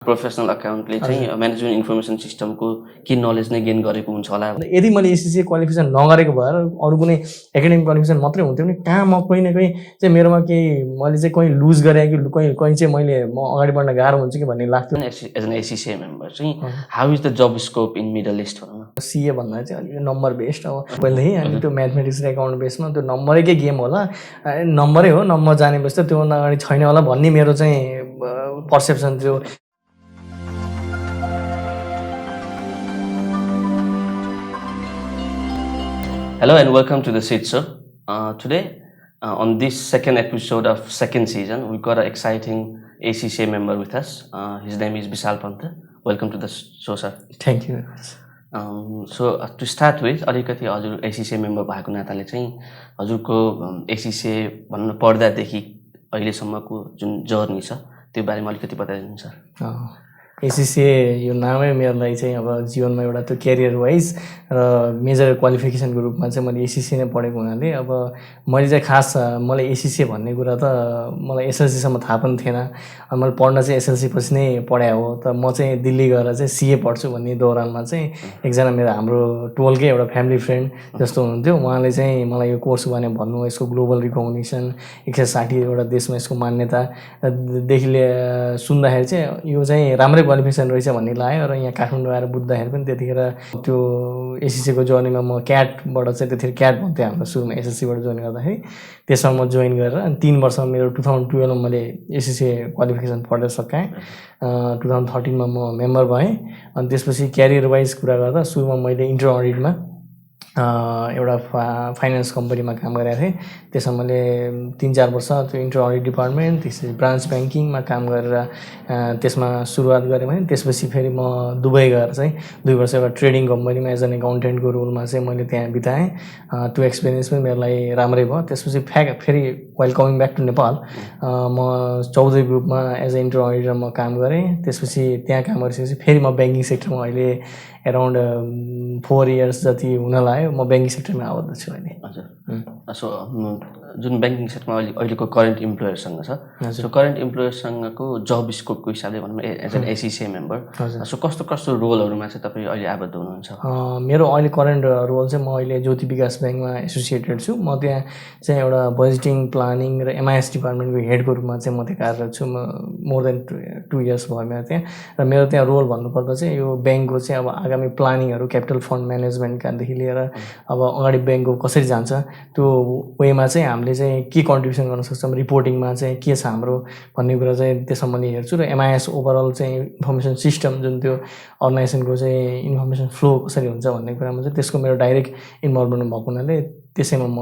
Professional अकाउन्टले चाहिँ management information सिस्टमको के नलेज नै गेन गरेको हुन्छ होला। यदि मैले एसीसीए क्वालिफिकेसन नगरेको भएर अरू कुनै एकाडेमिक क्वालिफिकेसन मात्रै हुन्थ्यो भने कहाँ म कहीँ न कहीँ चाहिँ मेरोमा केही मैले चाहिँ कहीँ लुज गरेँ कि कहीँ चाहिँ म अगाडि बढ्न गाह्रो हुन्छ कि भन्ने लाग्थ्यो। एज एन एसीसीए मेम्बर चाहिँ how is the job scope in Middle East भनौँ न? सीए भन्दा चाहिँ अलिक नम्बर बेस्ड अब पहिलेदेखि अनि त्यो म्याथमेटिक्स र एकाउन्ट बेसमा त्यो नम्बरैकै गेम होला, नम्बरै हो, नम्बर जानेपछि त त्योभन्दा अगाडि छैन होला भन्ने मेरो चाहिँ पर्सेप्सन थियो। Hello and welcome to the Seed Show. Today, on this second episode of second season, we've got an exciting ACCA member with us. His name is Bishal Pantha. Welcome to the show, sir. Thank you very much. So to start with, अलिकति हजुर ACCA member भएको नाताले चाहिँ हजुरको ACCA भन्नु पढ्दादेखि अहिलेसम्मको जुन जर्नी छ त्यो बारेमा अलिकति बताइदिनु सर। एसीसीए यो नामै मेरो लागि चाहिँ अब जीवनमा एउटा त्यो क्यारियर वाइज र मेजर क्वालिफिकेसनको रूपमा चाहिँ मैले एसीसीए नै पढेको हुनाले अब मैले चाहिँ खास मलाई एसीसीए भन्ने कुरा त मलाई एसएलसीसम्म थाहा पनि थिएन। अनि मैले पढ्न चाहिँ एसएलसी पछि नै पढाए हो। त म चाहिँ दिल्ली गएर चाहिँ सीए पढ्छु भन्ने दौरानमा चाहिँ एकजना मेरो हाम्रो टोलकै एउटा फ्यामिली फ्रेन्ड जस्तो हुनुहुन्थ्यो। उहाँले चाहिँ मलाई यो कोर्स भने भन्नु, यसको ग्लोबल रिकग्निसन 160वटा देशमा यसको मान्यतादेखि सुन्दाखेरि चाहिँ यो चाहिँ राम्रै क्वालिफिकेसन रहेछ भन्ने लाग्यो। र यहाँ काठमाडौँ आएर बुझ्दाखेरि पनि त्यतिखेर त्यो एसीसीको जर्नीमा म क्याटबाट चाहिँ त्यतिखेर क्याट भन्थ्यो हाम्रो सुरुमा एसएससीबाट जोइन गर्दाखेरि, त्यसमा म जोइन गरेर अनि 3 वर्षमा मेरो 2012मा मैले एसीसीए क्वालिफिकेसन पढेर सकाएँ। 2013मा म मेम्बर भएँ। अनि त्यसपछि क्यारियर वाइज कुरा गर्दा सुरुमा मैले इन्टर अडिटमा एउटा फाइनेन्स कम्पनीमा काम गरेको थिएँ। त्यसमा मैले 3-4 वर्ष त्यो इन्टर अडिट डिपार्टमेन्ट, त्यसपछि ब्रान्च ब्याङ्किङमा काम गरेर त्यसमा सुरुवात गरेँ भने त्यसपछि फेरि म दुबई गएर चाहिँ 2 वर्ष एउटा ट्रेडिङ कम्पनीमा एज एन एकाउन्टेन्टको रोलमा चाहिँ मैले त्यहाँ बिताएँ। त्यो एक्सपिरियन्स पनि मेरो लागि राम्रै भयो। त्यसपछि फेरि while coming back to Nepal म चौधरी ग्रुपमा एज ए इन्टर अडिटर म काम गरेँ। त्यसपछि त्यहाँ काम गरिसकेपछि फेरि म ब्याङ्किङ सेक्टरमा अहिले एराउन्ड 4 इयर्स जति हुन लाग्यो म ब्याङ्किङ सेक्टरमा आबद्ध छु अहिले। हजुर। सो जुन ब्याङ्किङ सेक्टरमा अहिलेको करेन्ट इम्प्लोयरसँग छ, सो करेन्ट इम्प्लोयरसँगको जब स्कोपको हिसाबले भनौँ as an ACCA member, so कस्तो कस्तो रोलहरूमा चाहिँ तपाईँ अहिले आबद्ध हुनुहुन्छ? मेरो अहिले करेन्ट रोल चाहिँ म अहिले ज्योति विकास ब्याङ्कमा एसोसिएटेड छु। म त्यहाँ चाहिँ एउटा बजेटिङ, प्लानिङ र एमआइएस डिपार्टमेन्टको हेडको रूपमा चाहिँ म त्यहाँ कार्यरत छु। मोर देन 2 इयर्स भयो मेरो त्यहाँ। र मेरो त्यहाँ रोल भन्नुपर्दा चाहिँ यो ब्याङ्कको चाहिँ अब आगामी प्लानिङहरू, क्यापिटल फन्ड म्यानेजमेन्टकादेखि लिएर अब अगाडि ब्याङ्कको कसरी जान्छ त्यो वेमा चाहिँ हामीले चाहिँ के कन्ट्रिब्युसन गर्न सक्छौँ, रिपोर्टिङमा चाहिँ के छ हाम्रो भन्ने कुरा चाहिँ त्यसमा मैले हेर्छु। र एमआइएस ओभरअल चाहिँ इन्फर्मेसन सिस्टम जुन त्यो अर्गनाइजेसनको चाहिँ इन्फर्मेसन फ्लो कसरी हुन्छ भन्ने कुरामा चाहिँ त्यसको मेरो डाइरेक्ट इन्भल्भमेन्ट भएको हुनाले त्यसैमा म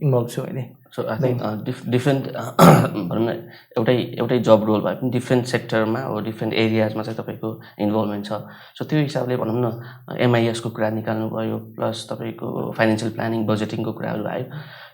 इन्भल्भ छु अहिले। सो आई थिङ्क डिफ्रेन्ट भनौँ न एउटै जब रोल भए पनि डिफ्रेन्ट सेक्टरमा अब डिफ्रेन्ट एरियाजमा चाहिँ तपाईँको इन्भल्भमेन्ट छ। सो त्यो हिसाबले भनौँ न एमआइएसको कुरा निकाल्नु भयो, प्लस तपाईँको फाइनेन्सियल प्लानिङ, बजेटिङको कुराहरू आयो।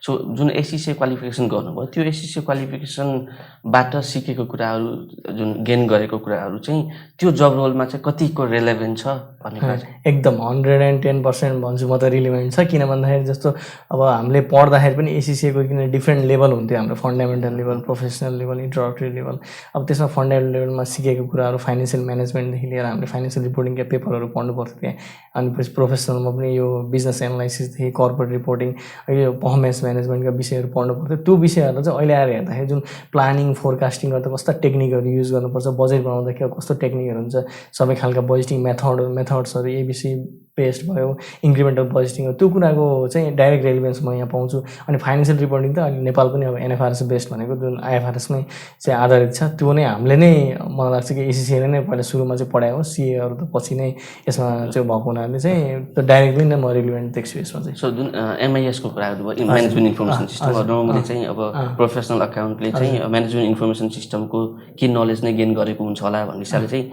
सो जुन एसीसीए क्वालिफिकेसन गर्नुभयो त्यो एसीसीए क्वालिफिकेसनबाट सिकेको कुराहरू, जुन गेन गरेको कुराहरू चाहिँ त्यो जब रोलमा चाहिँ कतिको रेलेभेन्ट छ भन्ने कुरा चाहिँ? एकदम 110% भन्छु म त रिलेभेन्ट छ। किन भन्दाखेरि जस्तो अब हामीले पढ्दाखेरि पनि एसीसीएको किन डिफ्रेन्ट लेभल हुन्थ्यो हाम्रो, fundamental level, professional level, introductory level. अब त्यसमा फन्डामेन्टल लेभलमा सिकेको कुराहरू फाइनेन्सियल म्यानेजमेन्टदेखि लिएर हामीले फाइनेन्सियल रिपोर्टिङका पेपरहरू पढ्नु पर्थ्यो त्यहाँ। अनि पछि प्रोफेसनलमा पनि यो बिजनेस एनालाइसिसदेखि कर्पोरेट रिपोर्टिङ, यो पर्फर्मेन्स म्यानेजमेन्टका विषयहरू पढ्नु पर्थ्यो। त्यो विषयहरू चाहिँ अहिले आएर हेर्दाखेरि जुन प्लानिङ, फोरकास्टिङ गर्दा कस्ता टेक्निकहरू युज गर्नुपर्छ, बजेट बनाउँदाखेरि कस्तो टेक्निकहरू हुन्छ, सबै खालका बजेटिङ मेथड्सहरू एबिसी बेस्ड भयो, इन्क्रिमेन्टल बजेटिङ, त्यो कुराको चाहिँ डाइरेक्ट रेलिभेन्स म यहाँ पाउँछु। अनि फाइनेन्सियल रिपोर्टिङ त अहिले नेपाल पनि अब एनएफआरएस बेस्ड भनेको जुन आइएफआरएसमै चाहिँ आधारित छ, त्यो नै हामीले नै मलाई लाग्छ कि एसीसीले नै पहिला सुरुमा चाहिँ पढायो। सीएहरू त पछि नै यसमा चाहिँ भएको हुनाले चाहिँ त्यो डाइरेक्टली नै म रिलेभेन्ट देख्छु यसमा चाहिँ। सो जुन एमआइएसको कुराहरू भयो, म्यानेजमेन्ट इन्फर्मेसन सिस्टम, नर्मली चाहिँ अब प्रोफेसनल अकाउन्टले चाहिँ म्यानेजमेन्ट इन्फर्मेसन सिस्टमको के नलेज नै गेन गरेको हुन्छ होला भन्ने हिसाबले चाहिँ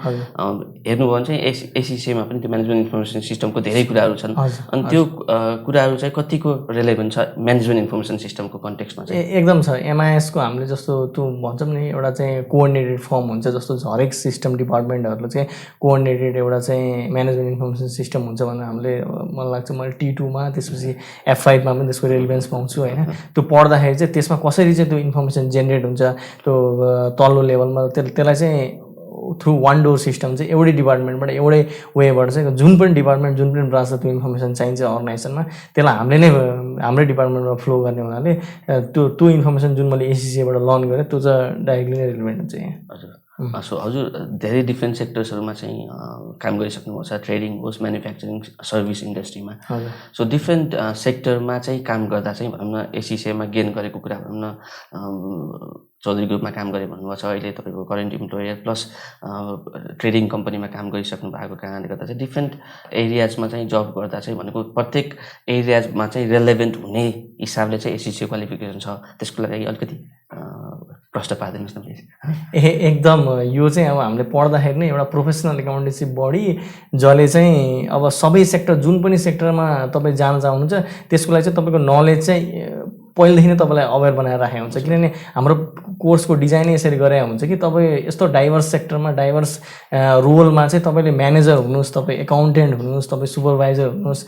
हेर्नुभयो भने चाहिँ एसीसीएमा पनि त्यो म्यानेजमेन्ट इन्फर्मेसन सिस्टम को धेरै कुराहरू छन्। अनि त्यो कुराहरू चाहिँ कतिको रेलेभेन्ट छ म्यानेजमेन्ट इन्फर्मेसन सिस्टमको कन्टेक्स्टमा चाहिँ? एकदम छ। एमआइएसको हामीले जस्तो त्यो भन्छौँ नि एउटा चाहिँ कोअर्डिनेटेड फर्म हुन्छ, जस्तो हरेक सिस्टम डिपार्टमेन्टहरूले चाहिँ कोअर्डिनेटेड एउटा चाहिँ म्यानेजमेन्ट इन्फर्मेसन सिस्टम हुन्छ भनेर हामीले मलाई लाग्छ मैले T2मा, त्यसपछि F5मा पनि त्यसको रेलिभेन्स पाउँछु होइन। त्यो पढ्दाखेरि चाहिँ त्यसमा कसरी चाहिँ त्यो इन्फर्मेसन जेनेरेट हुन्छ, त्यो तल्लो लेभलमा त्यसलाई चाहिँ थ्रु वान डोर सिस्टम चाहिँ एउटै डिपार्टमेन्टबाट एउटै वेबाट चाहिँ जुन पनि डिपार्टमेन्ट जुन पनि ब्रान्चमा त्यो इन्फर्मेसन चाहिन्छ अर्गनाइजेसनमा त्यसलाई हामीले नै हाम्रै डिपार्टमेन्टमा फ्लो गर्ने हुनाले त्यो इन्फर्मेसन जुन मैले एसिसीबाट लर्न गरेँ त्यो चाहिँ डाइरेक्टली नै रिलेभेन्ट हुन्छ यहाँ। हजुर सो हजुर धेरै डिफ्रेन्ट सेक्टर्सहरूमा चाहिँ काम गरिसक्नुभएको छ, ट्रेडिङ होस्, म्यानुफ्याक्चरिङ, सर्भिस इन्डस्ट्रीमा। सो डिफ्रेन्ट सेक्टरमा चाहिँ काम गर्दा चाहिँ भनौँ न एसिसीमा गेन गरेको कुरा भनौँ न चौधरी ग्रुपमा काम गरेँ भन्नुभएको छ, अहिले तपाईँको करेन्ट इम्प्लोयर प्लस ट्रेडिङ कम्पनीमा काम गरिसक्नु भएको कारणले गर्दा चाहिँ डिफ्रेन्ट एरियाजमा चाहिँ जब गर्दा चाहिँ भनेको प्रत्येक एरियाजमा चाहिँ रेलेभेन्ट हुने हिसाबले चाहिँ एसिसी क्वालिफिकेसन छ, त्यसको लागि अलिकति प्रश्न पारिदिनुहोस् न प्लिज। एकदम यो चाहिँ अब हामीले पढ्दाखेरि नै एउटा प्रोफेसनल एकाउन्टेन्सी बडी जसले चाहिँ अब सबै सेक्टर जुन पनि सेक्टरमा तपाईँ जान चाहनुहुन्छ त्यसको लागि चाहिँ तपाईँको नलेज चाहिँ पहिलेदेखि नै तपाईँलाई अवेर बनाएर राखेको हुन्छ, किनभने हाम्रो कोर्सको डिजाइनै यसरी गरेको हुन्छ कि तपाईँ यस्तो डाइभर्स सेक्टरमा डाइभर्स रोलमा चाहिँ तपाईँले म्यानेजर हुनुहोस्, तपाईँ एकाउन्टेन्ट हुनुहोस्, तपाईँ सुपरभाइजर हुनुहोस्,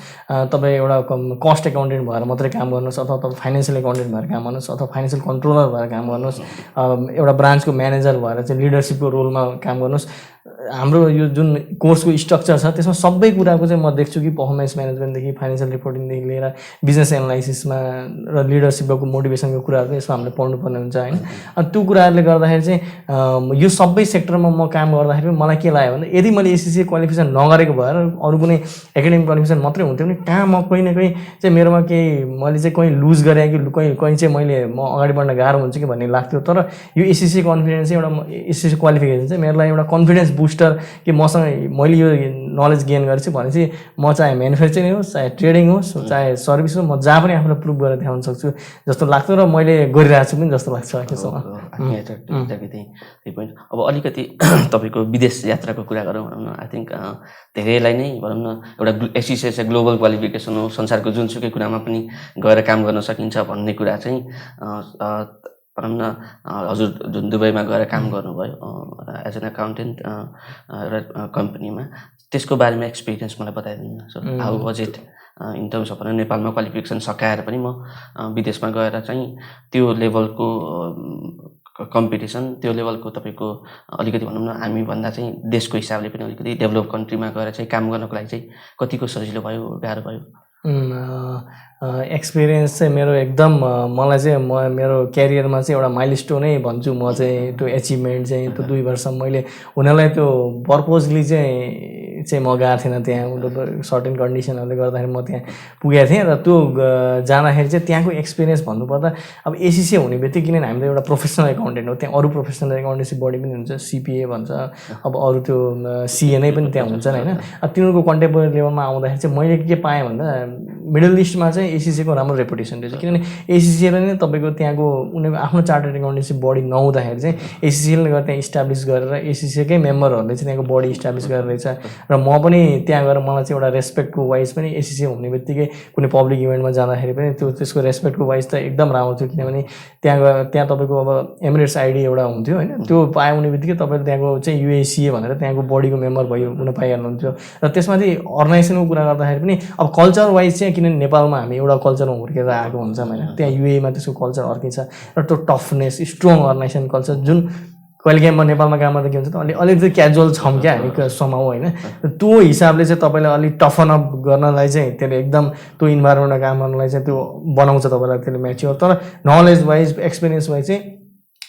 तपाईँ एउटा कस्ट एकाउन्टेन्ट भएर मात्रै काम गर्नुहोस्, अथवा तपाईँ फाइनेन्सियल एकाउन्टेन्ट भएर काम गर्नुहोस्, अथवा फाइनेन्सियल कन्ट्रोलर भएर काम गर्नुहोस्, एउटा ब्रान्चको म्यानेजर भएर चाहिँ लिडरसिपको रोलमा काम गर्नुहोस्। हाम्रो यो जुन कोर्सको स्ट्रक्चर छ त्यसमा सबै कुराको चाहिँ म देख्छु कि पर्फर्मेन्स म्यानेजमेन्टदेखि फाइनेन्सियल रिपोर्टिङदेखि लिएर बिजनेस एनालाइसिसमा र लिडरसिपको मोटिभेसनको कुराहरू चाहिँ यसमा हामीले पढ्नुपर्ने हुन्छ होइन। अनि त्यो कुराहरूले गर्दाखेरि चाहिँ यो सबै सेक्टरमा म काम गर्दाखेरि मलाई के लाग्यो भने यदि मैले एसिसी क्वालिफिकेसन नगरेको भएर अरू कुनै एकाडेमिक क्वालिफिकेसन मात्रै हुन्थ्यो भने कहाँ म कहीँ न कहीँ चाहिँ मेरोमा केही मैले चाहिँ कहीँ लुज गरेँ कि कहीँ चाहिँ म अगाडि बढ्न गाह्रो हुन्छ कि भन्ने लाग्थ्यो। तर यो एसिसी कन्फिडेन्स चाहिँ एउटा एसिसी क्वालिफिकेसन चाहिँ मेरो लागि एउटा कन्फिडेन्स बुस्टर कि मसँग मैले यो नलेज गेन गरेछु भनेपछि म चाहे म्यानुफ्याक्चरिङ होस्, चाहे ट्रेडिङ होस्, चाहे सर्भिस होस्, म जहाँ पनि आफूलाई प्रुभ गरेर देखाउन सक्छु जस्तो लाग्छ र मैले गरिरहेको छु पनि जस्तो लाग्छ अहिलेसम्म। त्यही पोइन्ट। अब अलिकति तपाईँको विदेश यात्राको कुरा गरौँ भनौँ न। आई थिङ्क धेरैलाई नै भनौँ न एउटा एसिसी चाहिँ ग्लोबल क्वालिफिकेसन हो, संसारको जुनसुकै कुरामा पनि गएर काम गर्न सकिन्छ भन्ने कुरा चाहिँ भनौँ न हजुर जुन दुबईमा गएर काम गर्नुभयो एज एन एकाउन्टेन्ट एउटा कम्पनीमा, त्यसको बारेमा एक्सपिरियन्स मलाई बताइदिनु न। So how was it in terms of नेपालमा क्वालिफिकेसन सकाएर पनि म विदेशमा गएर चाहिँ त्यो लेभलको कम्पिटिसन, त्यो लेभलको तपाईँको अलिकति भनौँ न हामीभन्दा चाहिँ देशको हिसाबले पनि अलिकति डेभलप कन्ट्रीमा गएर चाहिँ काम गर्नको लागि चाहिँ कतिको सजिलो भयो, गाह्रो भयो? एक्सपिरियन्स चाहिँ मेरो एकदम मलाई चाहिँ मेरो क्यारियरमा चाहिँ एउटा माइलस्टोनै भन्छु म चाहिँ। त्यो एचिभमेन्ट चाहिँ त्यो 2 वर्ष मैले हुनलाई त्यो पर्पोजली चाहिँ म गएको थिएन त्यहाँ, सर्टेन कन्डिसनहरूले गर्दाखेरि म त्यहाँ पुगेको थिएँ। र त्यो जाँदाखेरि चाहिँ त्यहाँको एक्सपिरियन्स भन्नुपर्दा अब एसिसी हुने बित्तिकै किनभने हामीले एउटा प्रोफेसनल एकाउन्टेन्ट हो, त्यहाँ अरू प्रोफेसनल एकाउन्टेन्सी बडी पनि हुन्छ, सिपिए भन्छ, अब अरू त्यो सिएनए पनि त्यहाँ हुन्छन् होइन। अब तिनीहरूको कन्टेम्पोरेरी लेभलमा आउँदाखेरि चाहिँ मैले के पाएँ भन्दा मिडल इस्टमा चाहिँ एसिसीको राम्रो रेपुटेसन रहेछ, किनभने एसिसीले नै तपाईँको त्यहाँको उनीहरूको आफ्नो चार्टर्ड एकाउन्टेन्सी बडी नहुँदाखेरि चाहिँ एसिसीले गर्दा त्यहाँ इस्टाब्लिस गरेर एसिसीकै मेम्बरहरूले चाहिँ त्यहाँको बडी इस्टाब्लिस गरेर रहेछ। र म पनि त्यहाँ गएर मलाई चाहिँ एउटा रेस्पेक्टको वाइज पनि एसिसी हुने बित्तिकै कुनै पब्लिक इभेन्टमा जाँदाखेरि पनि त्यसको रेस्पेक्टको वाइज त एकदम राम्रो थियो, किनभने त्यहाँ तपाईँको अब एमिरेट्स आइडी एउटा हुन्थ्यो होइन, त्यो पाउने बित्तिकै तपाईँले त्यहाँको चाहिँ युएसिए भनेर त्यहाँको बडीको मेम्बर हुन पाइहाल्नुहुन्थ्यो। र त्यसमा चाहिँ अर्गनाइजेसनको कुरा गर्दाखेरि पनि अब कल्चर वाइज चाहिँ किनभने नेपालमा हामी एउटा कल्चरमा हुर्केर आएको हुन्छौँ होइन, त्यहाँ युएमा त्यसको कल्चर अर्कै छ र त्यो टफनेस स्ट्रङ अर्गनाइजेसन कल्चर जुन कहिले म नेपालमा काम गर्दा के हुन्छ त अलिकति क्याजुअल छौँ क्या हामी समाउ होइन। त्यो हिसाबले चाहिँ तपाईँलाई अलिक टफन अप गर्नलाई चाहिँ त्यसले एकदम त्यो इन्भाइरोमेन्टमा काम गर्नलाई चाहिँ त्यो बनाउँछ तपाईँलाई त्यसले म्याच्योर। तर नलेज वाइज एक्सपिरियन्स वाइज चाहिँ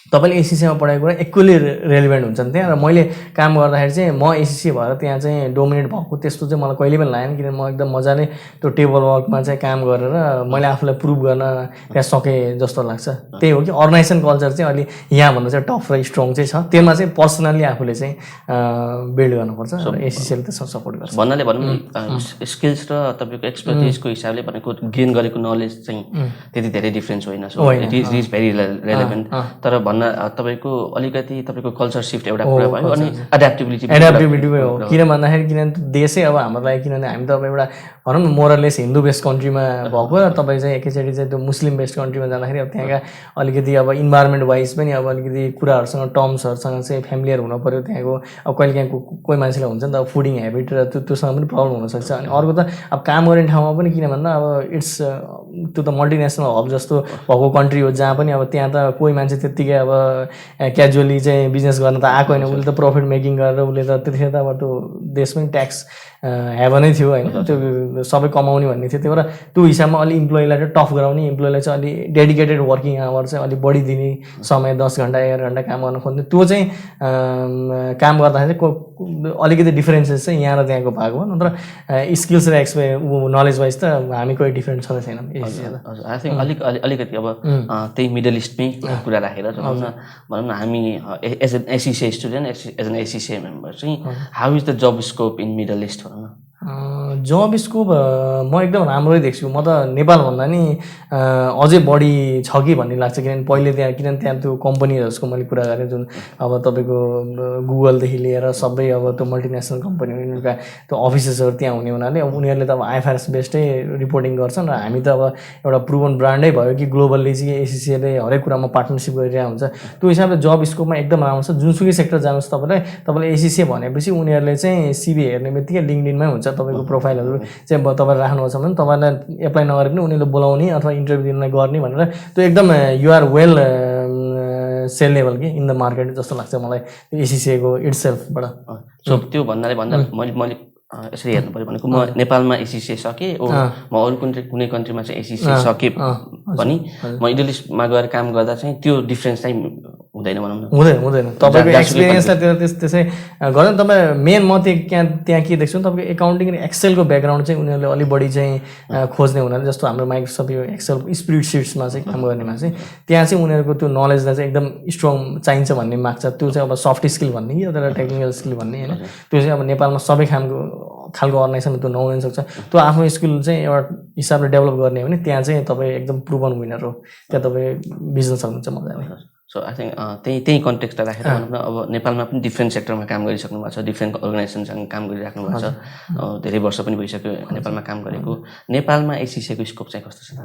तपाईँले एसिसीमा पढाएको कुरा इक्वली रेलिभेन्ट हुन्छन् त्यहाँ। र मैले काम गर्दाखेरि चाहिँ म एसिसी भएर त्यहाँ चाहिँ डोमिनेट भएको त्यस्तो चाहिँ मलाई कहिले पनि लागेन, किनभने म एकदम मजाले त्यो टेबल वर्कमा चाहिँ काम गरेर मैले आफूलाई प्रुभ गर्न त्यहाँ सकेँ जस्तो लाग्छ। त्यही हो कि अर्गनाइजेसन कल्चर चाहिँ अलि यहाँभन्दा चाहिँ टफ र स्ट्रङ चाहिँ छ, त्यसमा चाहिँ पर्सनल्ली आफूले चाहिँ बिल्ड गर्नुपर्छ र एसिसीले त्यसमा सपोर्ट गर्छ। भन्नाले भनौँ स्किल्स र तपाईँको एक्सपर्टिजको हिसाबले भनेको गेन गरेको नलेज चाहिँ त्यति धेरै डिफ्रेन्स होइन, so it is very relevant. तर तपाईँको अलिकति तपाईँको कल्चर सिफ्ट एउटा कुरा भयो अनि एडाप्टेबिलिटी हो। किन भन्दाखेरि किनभने देशै अब हाम्रो लागि किनभने हामी त अब एउटा भनौँ न मोरलेस हिन्दू बेस्ड कन्ट्रीमा भएको र तपाईँ चाहिँ एकैचोटि चाहिँ त्यो मुस्लिम बेस्ड कन्ट्रीमा जाँदाखेरि अब त्यहाँका अलिकति अब इन्भाइरोमेन्ट वाइज पनि अब अलिकति कुराहरूसँग टर्म्सहरूसँग चाहिँ फ्यामिलियर हुनु पऱ्यो। त्यहाँको अब कहिलेकाहीँ कोही मान्छेलाई हुन्छ नि त अब फुडिङ हेबिट र त्योसँग पनि प्रब्लम हुनसक्छ। अनि अर्को त अब काम गर्ने ठाउँमा पनि किन भन्दा अब त्यो त मल्टिनेसनल हब जस्तो भएको कन्ट्री हो जहाँ पनि अब त्यहाँ त कोही मान्छे त्यत्तिकै अब अब क्याजुअली चाहिँ बिजनेस गर्न त आएको होइन, उसले त प्रफिट मेकिङ गरेर उसले त त्यतिखेर त अब त्यो देशमै ट्याक्स हेभनै थियो होइन, त्यो सबै कमाउने भन्ने थियो। त्यही भएर त्यो हिसाबमा अलि इम्प्लोइलाई चाहिँ टफ गराउने, इम्प्लोइलाई चाहिँ अलि डेडिकेटेड वर्किङ आवर चाहिँ अलिक बढी दिने, समय 10 घन्टा 11 घन्टा काम गर्न खोज्ने, त्यो चाहिँ काम गर्दाखेरि चाहिँ अलिकति डिफरेन्सेस चाहिँ यहाँ र त्यहाँको भएको हो। नत्र स्किल्स र नलेज वाइज त हामी कोही डिफरेन्ट छँदै छैनौँ। आई थिङ्क अलिकति अब त्यही मिडल इस्टमै कुरा राखेर भनौँ न हामी as an ACCA student, as an ACCA member चाहिँ how is the job scope in Middle East भनौँ न? जब स्कोप म एकदम राम्रै देख्छु। म त नेपालभन्दा नि अझै बढी छ कि भन्ने लाग्छ, किनभने किनभने त्यहाँ त्यो कम्पनीहरूको मैले कुरा गरेँ, जुन अब तपाईँको गुगलदेखि लिएर सबै अब त्यो मल्टिनेसनल कम्पनी उनीहरूका त्यो अफिसेसहरू त्यहाँ हुने हुनाले अब उनीहरूले त अब आइएफआरएस बेस्डै रिपोर्टिङ गर्छन्, र हामी त अब एउटा प्रुभन ब्रान्डै भयो कि ग्लोबल्ली चाहिँ एसिसिएले हरेक कुरामा पार्टनरसिप गरिरहेको हुन्छ। त्यो हिसाबले जब स्कोपमा एकदम राम्रो छ। जुनसुकै सेक्टर जानुहोस् तपाईँले एसिसिए भनेपछि उनीहरूले चाहिँ सिभी हेर्ने बित्तिकै लिङ्कडिनमै हुन्छ तपाईँको प्रोफाइलहरू चाहिँ तपाईँले राख्नुहुन्छ भने तपाईँलाई एप्लाई नगरे पनि उनीहरूले बोलाउने अथवा इन्टरभ्यू दिनलाई गर्ने भनेर त्यो एकदम युआर वेल सेलेबल कि इन द मार्केट जस्तो लाग्छ मलाई एसिसिएको इट्सेल्फबाट। सो त्यो भन्नाले मैले यसरी हेर्नु पऱ्यो भनेको म नेपालमा एसिसिए सकेँ, म अरू कुनै कन्ट्रीमा चाहिँ एसिसिए सकेँ पनि म मिडल इस्टमा गएर काम गर्दा चाहिँ त्यो डिफ्रेन्स चाहिँ हुँदैन भनौँ न? हुँदैन। तपाईँको एक्सपिरियन्सलाई त्यसै गर्दा तपाईँ मेन म त्यहाँ के देख्छु भने तपाईँको एकाउन्टिङ र एक्सेलको ब्याकग्राउन्ड चाहिँ उनीहरूले अलिक बढी चाहिँ खोज्ने हुनाले, जस्तो हाम्रो माइक्रोसफ्ट यो एक्सेल स्प्रेडसिट्समा चाहिँ काम गर्नेमा चाहिँ त्यहाँ चाहिँ उनीहरूको त्यो नलेजलाई चाहिँ एकदम स्ट्रङ चाहिन्छ भन्ने माग्छ। त्यो चाहिँ अब सफ्ट स्किल भन्ने कि एउटा टेक्निकल स्किल भन्ने होइन, त्यो चाहिँ अब नेपालमा सबै खालको अर्गनाइजेसनमा त्यो नहुन सक्छ। त्यो आफ्नो स्किल चाहिँ एउटा हिसाबले डेभलप गर्ने हो भने त्यहाँ चाहिँ तपाईँ एकदम प्रुभन विनर हो, त्यहाँ तपाईँ बिजनेस सक्नुहुन्छ मजाले। सो आई थिङ्क त्यही कन्टेक्स्टलाई राखेर भनौँ न, अब नेपालमा पनि डिफ्रेन्ट सेक्टरमा काम गरिसक्नु भएको छ, डिफ्रेन्ट अर्गनाइजेसनसँग काम गरिराख्नु भएको छ, धेरै वर्ष पनि भइसक्यो नेपालमा काम गरेको। नेपालमा एसिसिएको स्कोप चाहिँ कस्तो छ?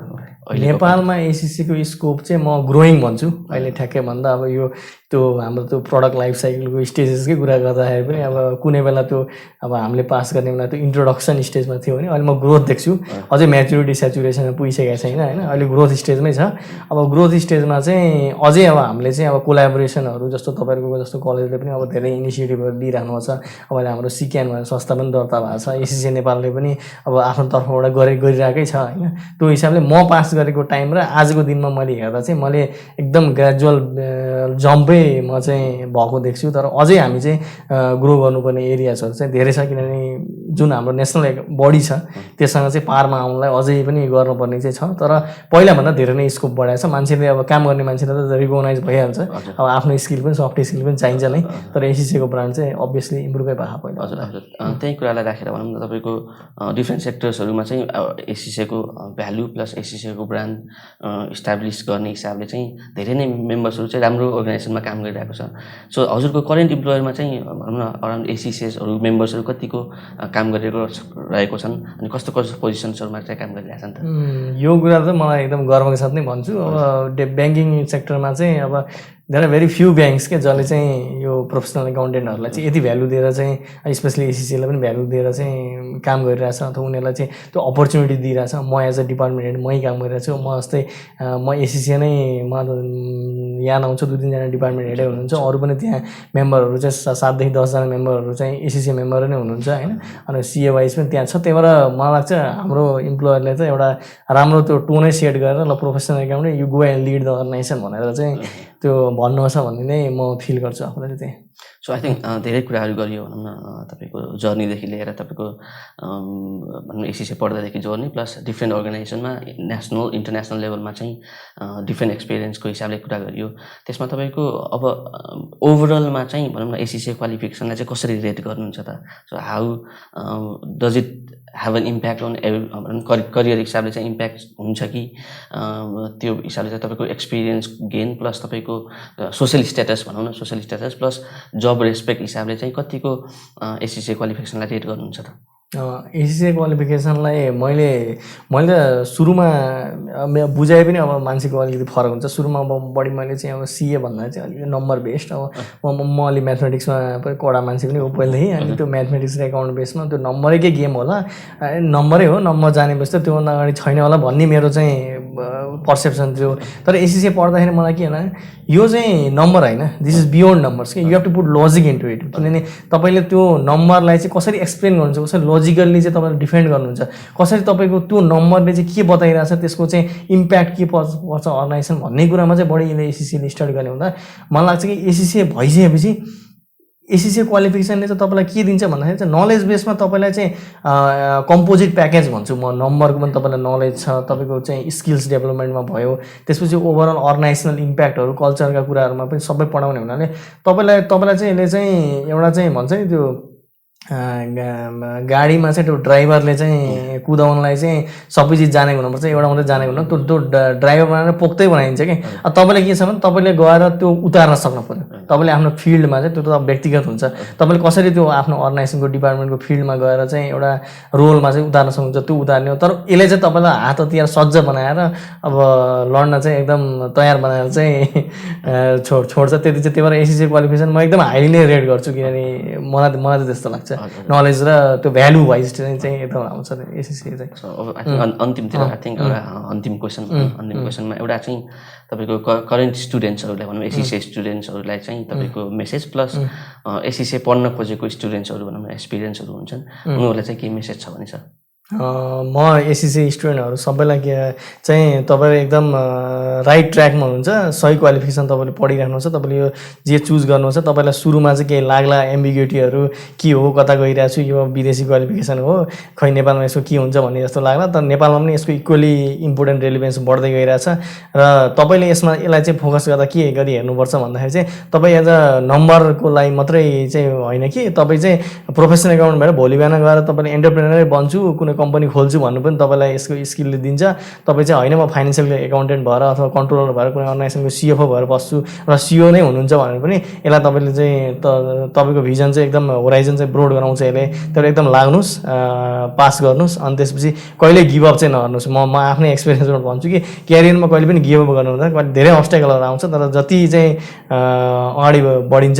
नेपालमा एसिसीको स्कोप चाहिँ म ग्रोइङ भन्छु अहिले ठ्याक्कै भन्दा। अब यो त्यो हाम्रो त्यो प्रडक्ट लाइफ साइकलको स्टेजेसकै कुरा गर्दाखेरि पनि अब कुनै बेला त्यो अब हामीले पास गर्ने बेला त्यो इन्ट्रोडक्सन स्टेजमा थियो भने अहिले म ग्रोथ देख्छु, अझै म्याच्युरिटी सेचुरेसनमा पुगिसकेको छैन होइन, अहिले ग्रोथ स्टेजमै छ। अब ग्रोथ स्टेजमा चाहिँ अझै अब हामीले चाहिँ अब कोलाबोरेसनहरू जस्तो तपाईँहरूको जस्तो कलेजले पनि अब धेरै इनिसिएटिभहरू लिइराख्नु भएको छ। अब अहिले हाम्रो सिक्यान भन्ने संस्था पनि दर्ता भएको छ, एसिसिए नेपालले पनि अब आफ्नो तर्फबाट गरिरहेकै छ होइन। त्यो हिसाबले म पास गरेको टाइम र आजको दिनमा मैले हेर्दा चाहिँ मैले एकदम ग्रेजुअल जम्पै म चाहिँ भएको देख्छु। तर अझै हामी चाहिँ ग्रो गर्नुपर्ने एरियाजहरू चाहिँ धेरै छ, किनभने जुन हाम्रो नेसनल बडी छ त्यससँग चाहिँ पारमा आउनलाई अझै पनि गर्नुपर्ने चाहिँ छ। तर पहिलाभन्दा धेरै नै स्कोप बढाएको छ। मान्छेले अब काम गर्ने मान्छेले त रिकगनाइज भइहाल्छ, अब आफ्नो स्किल पनि सफ्ट स्किल पनि चाहिन्छ नै। तर एसिसीको ब्रान्ड चाहिँ अभियसली इम्प्रुभै भएको पहिला। हजुर त्यही कुरालाई राखेर भनौँ न, तपाईँको डिफ्रेन्ट सेक्टर्सहरूमा चाहिँ एसिसीको भ्यालु प्लस एसिसीको ब्रान्ड इस्टाब्लिस गर्ने हिसाबले चाहिँ धेरै नै मेम्बर्सहरू चाहिँ राम्रो अर्गनाइजेसनमा काम गरिरहेको छ। सो हजुरको करेन्ट इम्प्लोयरमा चाहिँ भनौँ न अराउन्ड एसिसिएसहरू मेम्बर्सहरू कतिको काम रहेको छन् अनि कस्तो कस्तो पोजिसन्सहरूमा चाहिँ काम गरिरहेका छन् त? यो कुरा त मलाई एकदम गर्वको साथ नै भन्छु। अब ब्याङ्किङ सेक्टरमा चाहिँ अब there are very few banks के जसले चाहिँ यो प्रोफेसनल एकाउन्टेन्टहरूलाई चाहिँ यति भ्यालु दिएर चाहिँ स्पेसली एसिसीलाई पनि भ्यालु दिएर चाहिँ काम गरिरहेछ अथवा उनीहरूलाई चाहिँ त्यो अपर्च्युनिटी दिइरहेछ। म एज अ डिपार्टमेन्ट हेड मै काम गरिरहेको छु। म जस्तै म एसिसी नै म यहाँ आउँछु 2-3 जना डिपार्टमेन्ट हेडै हुनुहुन्छ, अरू पनि त्यहाँ मेम्बरहरू चाहिँ 7 देखि 10 जना मेम्बरहरू चाहिँ एसिसी मेम्बर नै हुनुहुन्छ होइन। अनि सिए वाइज पनि त्यहाँ छ। त्यही भएर मलाई लाग्छ हाम्रो इम्प्लोयरले चाहिँ एउटा राम्रो त्यो टोनै सेट गरेर ल professional accountant you go and lead the organisation भनेर चाहिँ त्यो भन्नुपर्छ भन्ने नै म फिल गर्छु आफूलाई चाहिँ। सो आई थिङ्क धेरै कुराहरू गरियो भनौँ न, तपाईँको जर्नीदेखि लिएर तपाईँको भनौँ एसिसी पढ्दादेखि जर्नी प्लस डिफ्रेन्ट अर्गनाइजेसनमा नेसनल इन्टरनेसनल लेभलमा चाहिँ डिफ्रेन्ट एक्सपिरियन्सको हिसाबले कुरा गरियो। त्यसमा तपाईँको अब ओभरअलमा चाहिँ भनौँ न एसिसी क्वालिफिकेसनलाई चाहिँ कसरी रेट गर्नुहुन्छ त? So how does it have an impact on career हिसाबले चाहिँ इम्प्याक्ट हुन्छ कि त्यो हिसाबले चाहिँ तपाईँको एक्सपिरियन्स गेन प्लस तपाईँको सोसियल स्ट्याटस भनौँ न, social status plus job respect हिसाबले चाहिँ कतिको एसिसी क्वालिफिकेसनलाई रेट गर्नुहुन्छ त? एसिसी क्वालिफिकेसनलाई मैले त सुरुमा बुझाए पनि अब मान्छेको अलिकति फरक हुन्छ। सुरुमा अब बढी मैले चाहिँ अब सिए भन्दा चाहिँ अलिकति नम्बर बेस्ड, अब म अलि म्याथमेटिक्समा पनि कडा मान्छे पनि हो पहिल्यै। अनि त्यो म्याथमेटिक्स र एकाउन्ट बेसमा त्यो नम्बरैकै गेम होला, नम्बरै हो, नम्बर जानेपछि त त्योभन्दा अगाडि छैन होला भन्ने मेरो चाहिँ पर्सेप्सन थियो तर एसीसी पढ्दाखेरि मलाई के होइन यो चाहिँ नम्बर होइन दिस इज बियोन्ड नम्बर्स कि you have to put logic into it किनभने तपाईँले त्यो नम्बरलाई चाहिँ कसरी एक्सप्लेन गर्नुहुन्छ कसरी लजिकल्ली चाहिँ तपाईँले डिफेन्ड गर्नुहुन्छ कसरी तपाईँको त्यो नम्बरले चाहिँ के बताइरहेको छ त्यसको चाहिँ इम्प्याक्ट के पर्छ अर्गनाइजेसन भन्ने कुरामा चाहिँ बढी यसले एसीसीले स्टडी गर्ने हुँदा मलाई लाग्छ कि एसीसी भइसकेपछि एसीसी क्वालिफिकेसनले चाहिँ तपाईँलाई के दिन्छ भन्दाखेरि चाहिँ नलेज बेसमा तपाईँलाई चाहिँ कम्पोजिट प्याकेज भन्छु म नम्बरको पनि तपाईँलाई नलेज छ तपाईँको चाहिँ स्किल्स डेभलपमेन्टमा भयो त्यसपछि ओभरअल अर्गनाइजेसनल इम्प्याक्टहरू कल्चरका कुराहरूमा पनि सबै पढाउने हुनाले तपाईँलाई चाहिँ यसले चाहिँ एउटा चाहिँ भन्छ नि त्यो गाडीमा चाहिँ त्यो ड्राइभरले चाहिँ कुदाउनलाई चाहिँ सबै चिज जानेको हुनुपर्छ एउटा मात्रै जानेको हुनु त्यो ड्राइभर बनाएर पोख्दै बनाइन्छ कि तपाईँले के छ भने तपाईँले गएर त्यो उतार्न सक्नु पर्यो तपाईँले आफ्नो फिल्डमा चाहिँ त्यो त व्यक्तिगत हुन्छ तपाईँले कसरी त्यो आफ्नो अर्गनाइजेसनको डिपार्टमेन्टको फिल्डमा गएर चाहिँ एउटा रोलमा चाहिँ उतार्न सक्नुहुन्छ त्यो उतार्ने हो तर यसले चाहिँ तपाईँलाई हात हतियार सज्ज बनाएर अब लड्न चाहिँ एकदम तयार बनाएर चाहिँ छोड्छ त्यति चाहिँ त्यही भएर एसीसी क्वालिफिकेसन म एकदम हाइली नै रेट गर्छु किनभने मलाई चाहिँ त्यस्तो लाग्छ नलेज र त्यो भ्यालु वाइज चाहिँ एकदम आउँछ एसीसी चाहिँ अन्तिमतिर आई थिङ्क एउटा अन्तिम क्वेसनमा एउटा चाहिँ तपाईँको करेन्ट स्टुडेन्ट्सहरूलाई भनौँ एसीसी स्टुडेन्ट्सहरूलाई चाहिँ तपाईँको मेसेज प्लस एसीसी पढ्न खोजेको स्टुडेन्ट्सहरू भनौँ एक्सपिरियन्सहरू हुन्छन् उनीहरूलाई चाहिँ के मेसेज छ भने सर म एसीसी स्टुडेन्टहरू सबैलाई चाहिँ तपाईँले एकदम राइट ट्र्याकमा हुनुहुन्छ सही क्वालिफिकेसन तपाईँले पढिराख्नुहुन्छ तपाईँले यो जे चुज गर्नुहुन्छ तपाईँलाई सुरुमा चाहिँ केही लाग्ला एम्बिग्युटीहरू के हो कता गइरहेको छु यो विदेशी क्वालिफिकेसन हो खै नेपालमा यसको के हुन्छ भन्ने जस्तो लाग्ला तर नेपालमा पनि यसको इक्वली इम्पोर्टेन्ट रेलिभेन्स बढ्दै गइरहेछ र तपाईँले यसलाई चाहिँ फोकस गर्दा के गरी हेर्नुपर्छ भन्दाखेरि चाहिँ तपाईँ एज अ नम्बरको लागि मात्रै चाहिँ होइन कि तपाईँ चाहिँ प्रोफेसनल एकाउन्ट भएर भोलि बिहान गएर तपाईँले एन्टरप्रेनरै बन्छु कुनै कम्पनी खोल्छु भन्नु पनि तपाईँलाई यसको स्किलले दिन्छ तपाईँ चाहिँ होइन म फाइनेन्सियल एकाउन्टेन्ट भएर अथवा कन्ट्रोलर भएर कुनै अर्गनाइजेसनको सिएफओ भएर बस्छु र सिओ नै हुनुहुन्छ भने पनि यसलाई तपाईँले चाहिँ तपाईँको भिजन चाहिँ एकदम होराइजन चाहिँ ब्रोड गराउँछ यसले तर एकदम लाग्नुहोस् पास गर्नुहोस् अनि त्यसपछि कहिले गिभअप चाहिँ नगर्नुहोस् म आफ्नै एक्सपिरियन्सबाट भन्छु कि क्यारियरमा कहिले पनि गिभअप गर्नु हुँदैन कहिले धेरै अब्स्टेकलहरू आउँछ तर जति चाहिँ अगाडि बढिन्छ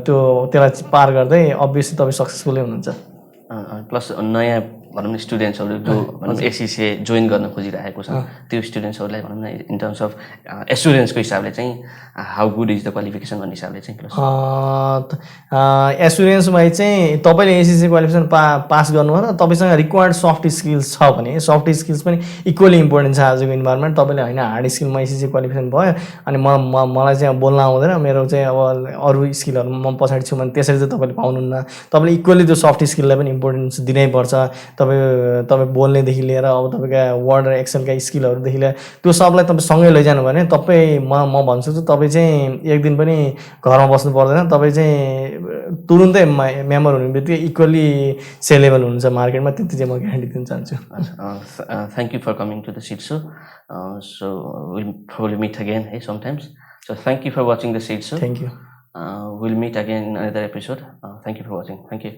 त्यसलाई पार गर्दै अभियसली तपाईँ सक्सेसफुलै हुनुहुन्छ प्लस नयाँ भनौँ न स्टुडेन्ट्सहरू जो भनौँ एसीसी जोइन गर्न खोजिरहेको छ त्यो स्टुडेन्ट्सहरूलाई भनौँ न इन टर्म्स अफ एस्युरेन्सको हिसाबले चाहिँ how good is the qualification भन्ने हिसाबले चाहिँ एस्युरेन्स वाइज चाहिँ तपाईँले एसीसी क्वालिफिकेसन पास गर्नु हो र तपाईँसँग रिक्वायर्ड सफ्ट स्किल्स छ भने सफ्ट स्किल्स पनि इक्वली इम्पोर्टेन्ट छ आजको इन्भाइरोमेन्ट तपाईँले होइन हार्ड स्किलमा एसीसी क्वालिफिकेसन भयो अनि मलाई चाहिँ बोल्न आउँदैन मेरो चाहिँ अब अरू स्किलहरू म पछाडि छु भने त्यसरी चाहिँ तपाईँले पाउनुहुन्न तपाईँले इक्वली त्यो सफ्ट स्किललाई पनि इम्पोर्टेन्स दिनैपर्छ तपाईँ बोल्नेदेखि लिएर अब तपाईँका वर्ड र एक्सेलका स्किलहरूदेखि लिएर त्यो सबलाई तपाईँ सँगै लैजानु भने तपाईँ म भन्छु चाहिँ तपाईँ चाहिँ एक दिन पनि घरमा बस्नु पर्दैन तपाईँ चाहिँ तुरुन्तै मेम्बर हुने बित्तिकै इक्वली सेलेबल हुन्छ मार्केटमा त्यति चाहिँ म ग्यारेन्टी दिन चाहन्छु thank you for coming to the set so will probably meet again है sometimes so thank you for watching the set so thank you will meet again in another episode thank you for watching thank you